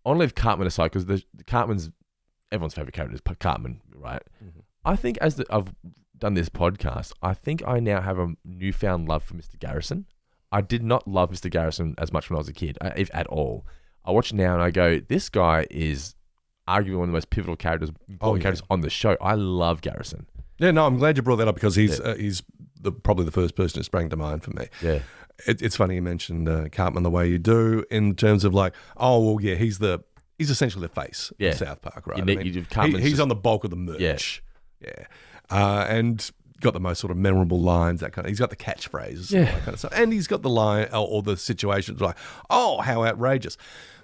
I want to leave Cartman aside because the Cartman's everyone's favorite character is Cartman, right? Mm-hmm. I think as I've done this podcast, I think I now have a newfound love for Mr. Garrison. I did not love Mr. Garrison as much when I was a kid, if at all. I watch it now and I go, this guy is arguably one of the most pivotal characters, characters on the show. I love Garrison. Yeah, no, I'm glad you brought that up because he's probably the first person who sprang to mind for me. Yeah. It's funny you mentioned Cartman the way you do in terms of like, he's essentially the face of South Park, right? He's on the bulk of the merch. Yeah. And got the most sort of memorable lines, that kind of. He's got the catchphrases, all that kind of stuff, and he's got the line or the situations like, "Oh, how outrageous!"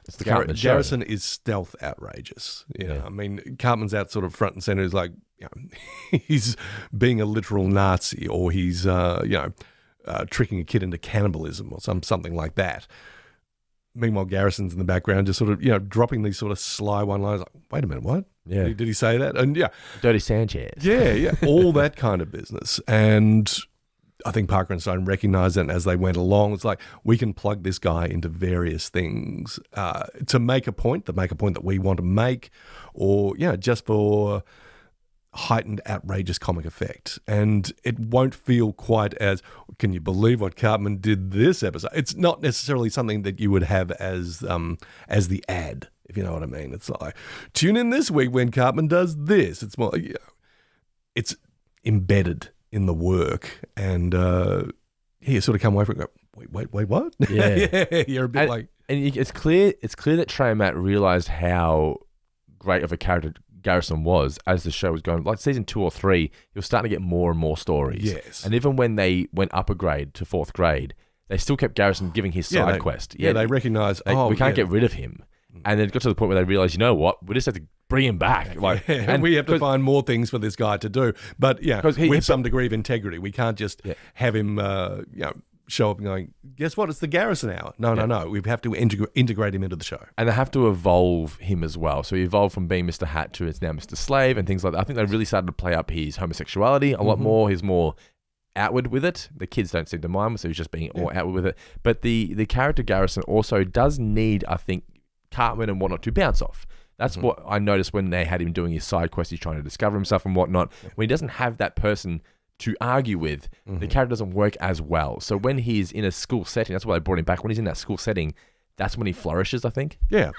It's the Cartman show. Garrison is stealth outrageous. You know, I mean, Cartman's out sort of front and center. He's like, he's being a literal Nazi, or he's tricking a kid into cannibalism or something like that. Meanwhile, Garrison's in the background, just sort of dropping these sort of sly one-liners. Like, wait a minute, what? Yeah, did he say that? And Dirty Sanchez. Yeah, all that kind of business. And I think Parker and Stone recognized that as they went along. It's like, we can plug this guy into various things to make a point that we want to make, or just for heightened, outrageous comic effect. And it won't feel quite as, can you believe what Cartman did this episode? It's not necessarily something that you would have as the ad, if you know what I mean. It's like, tune in this week when Cartman does this. It's more, it's embedded in the work, and you sort of come away from it and go, wait, what? Yeah, you're a bit and it's clear that Trey and Matt realized how great of a character Garrison was as the show was going. Like season 2 or 3, he was starting to get more and more stories. Yes. And even when they went up a grade to 4th grade, they still kept Garrison giving his side quest. Yeah, they recognized, we can't get rid of him. And then it got to the point where they realized, you know what, we just have to bring him back. And we have to find more things for this guy to do. But with some degree of integrity. We can't just have him show up and going, guess what, it's the Garrison hour. No. We have to integrate him into the show. And they have to evolve him as well. So he evolved from being Mr. Hat to it's now Mr. Slave and things like that. I think they really started to play up his homosexuality a lot more. He's more outward with it. The kids don't seem to mind, so he's just being more outward with it. But the character Garrison also does need, I think, Cartman and whatnot to bounce off. That's what I noticed when they had him doing his side quest. He's trying to discover himself and whatnot. When he doesn't have that person to argue with, the character doesn't work as well. So when he's in a school setting, that's why they brought him back. When he's in that school setting, that's when he flourishes, I think. Yeah.